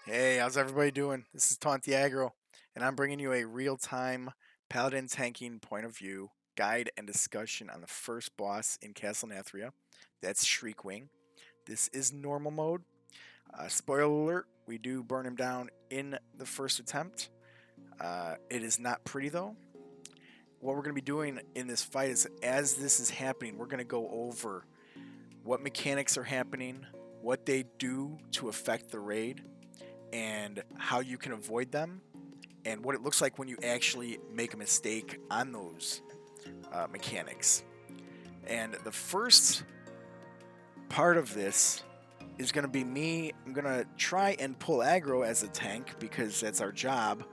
Hey, how's everybody doing? This is Aggro, and I'm bringing you a real-time paladin tanking point of view guide and discussion on the first boss in Castle Nathria. That's Shriekwing. This is normal mode. Spoiler alert: we do burn him down in the first attempt. It is not pretty though. What we're going to be doing in this fight is, as this is happening, we're going to go over what mechanics are happening, what they do to affect the raid, and how you can avoid them, and what it looks like when you actually make a mistake on those mechanics. And the first part of this is going to be me. I'm going to try and pull aggro as a tank because that's our job.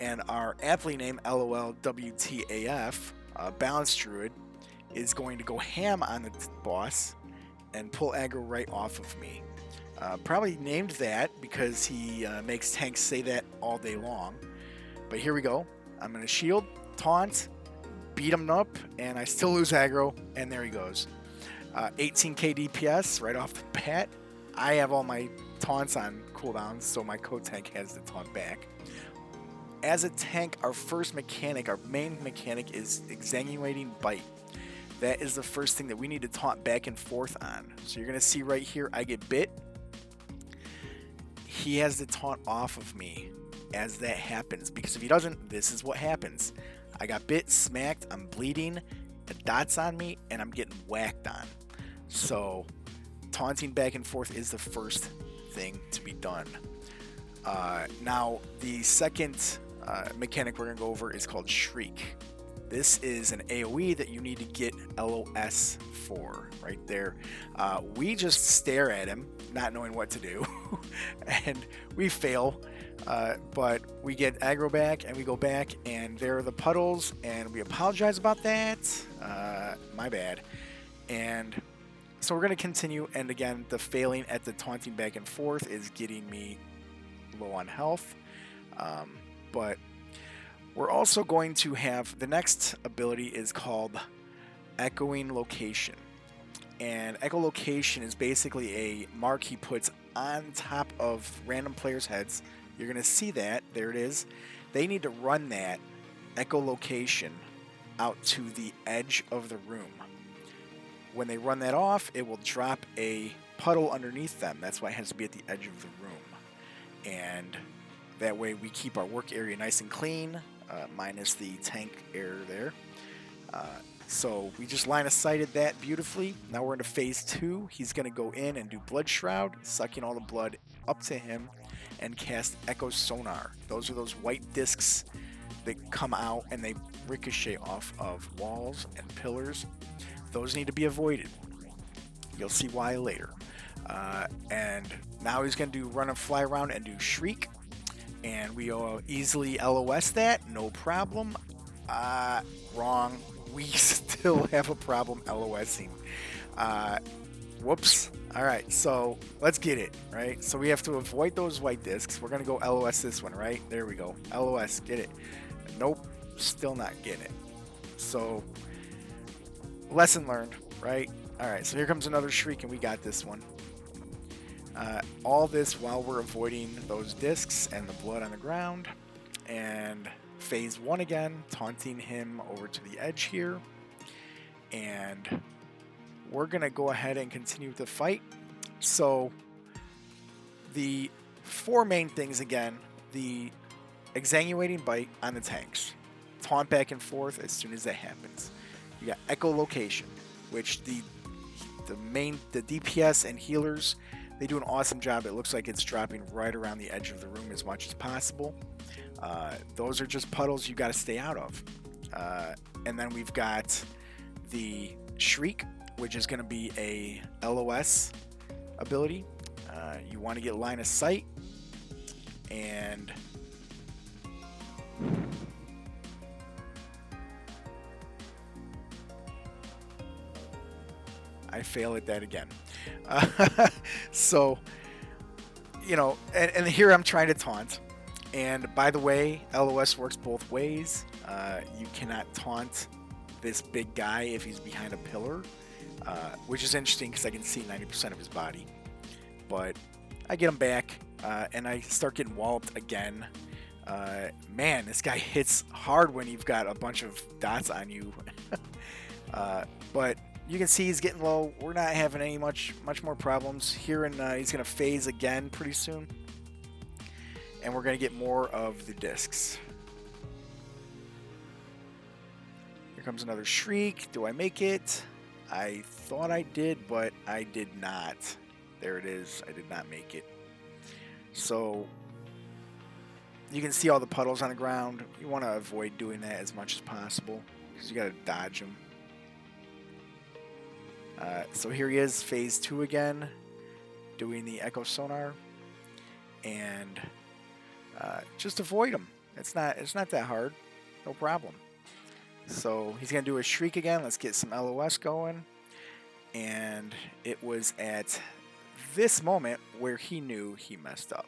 And our aptly named LOLWTAF, Balance Druid, is going to go ham on the boss and pull aggro right off of me. Probably named that because he makes tanks say that all day long. But here we go. I'm going to shield, taunt, beat him up, and I still lose aggro, and there he goes. 18k DPS right off the bat. I have all my taunts on cooldown, so my co-tank has the taunt back. As a tank, our first mechanic, our main mechanic, is Extenuating Bite. That is the first thing that we need to taunt back and forth on. So you're going to see right here, I get bit. He has the taunt off of me as that happens, because if he doesn't, this is what happens. I got bit, smacked, I'm bleeding, the dot's on me, and I'm getting whacked on. So taunting back and forth is the first thing to be done. Now, the second mechanic we're going to go over is called Shriek. This is an AoE that you need to get LOS for right there. We just stare at him, not knowing what to do, and we fail. But we get aggro back, and we go back, and there are the puddles, and we apologize about that. My bad. And so we're going to continue, and again, the failing at the taunting back and forth is getting me low on health. But we're also going to have, the next ability is called Echoing Location. And echolocation is basically a mark he puts on top of random players' heads. You're going to see that. There it is. They need to run that echolocation out to the edge of the room. When they run that off, it will drop a puddle underneath them. That's why it has to be at the edge of the room. And that way we keep our work area nice and clean, minus the tank error there. So we just line of sighted that beautifully. Now we're into phase 2. He's going to go in and do Blood Shroud, sucking all the blood up to him, and cast Echo Sonar. Those are those white discs that come out and they ricochet off of walls and pillars. Those need to be avoided. You'll see why later. And now he's going to do Run and Fly Around and do Shriek. And we easily LOS that, no problem. Wrong. We still have a problem LOSing. Whoops. Alright, so let's get it, right? So we have to avoid those white discs. We're going to go LOS this one, right? There we go. LOS, get it. Nope, still not getting it. So, lesson learned, right? Alright, so here comes another Shriek, and we got this one. All this while we're avoiding those discs and the blood on the ground. And phase 1 again, taunting him over to the edge here. And we're going to go ahead and continue the fight. So the 4 main things again: the Extenuating Bite on the tanks, taunt back and forth as soon as that happens. You got echolocation, which the DPS and healers, they do an awesome job. It looks like it's dropping right around the edge of the room as much as possible. Those are just puddles you got to stay out of. And then we've got the Shriek, which is going to be a LOS ability. You want to get line of sight, and I fail at that again. So, you know, and here I'm trying to taunt. And by the way, LOS works both ways. You cannot taunt this big guy if he's behind a pillar, which is interesting because I can see 90% of his body. But I get him back, and I start getting walloped again. Man, this guy hits hard when you've got a bunch of dots on you. But you can see he's getting low. We're not having any much more problems here, and he's gonna phase again pretty soon, and we're gonna get more of the discs. Here comes another shriek. Do I make it? I thought I did, but I did not. There it is. I did not make it. So you can see all the puddles on the ground. You want to avoid doing that as much as possible because you got to dodge them. So here he is, phase 2 again, doing the echo sonar, and just avoid him. It's not that hard, no problem. So he's gonna do a shriek again. Let's get some LOS going, and it was at this moment where he knew he messed up.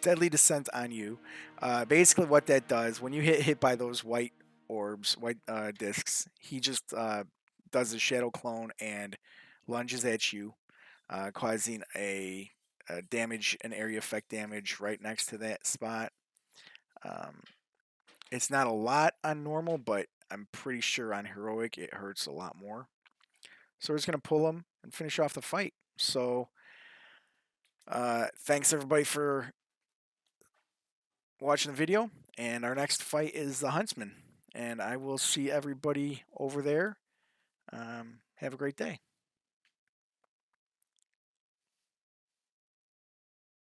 Deadly descent on you. Basically, what that does when you hit by those white orbs, white discs, he just does a shadow clone and lunges at you, causing a damage, an area effect damage right next to that spot. It's not a lot on normal, but I'm pretty sure on heroic it hurts a lot more. So we're just gonna pull him and finish off the fight. So thanks everybody for watching the video, and our next fight is the Huntsman, and I will see everybody over there. Have a great day.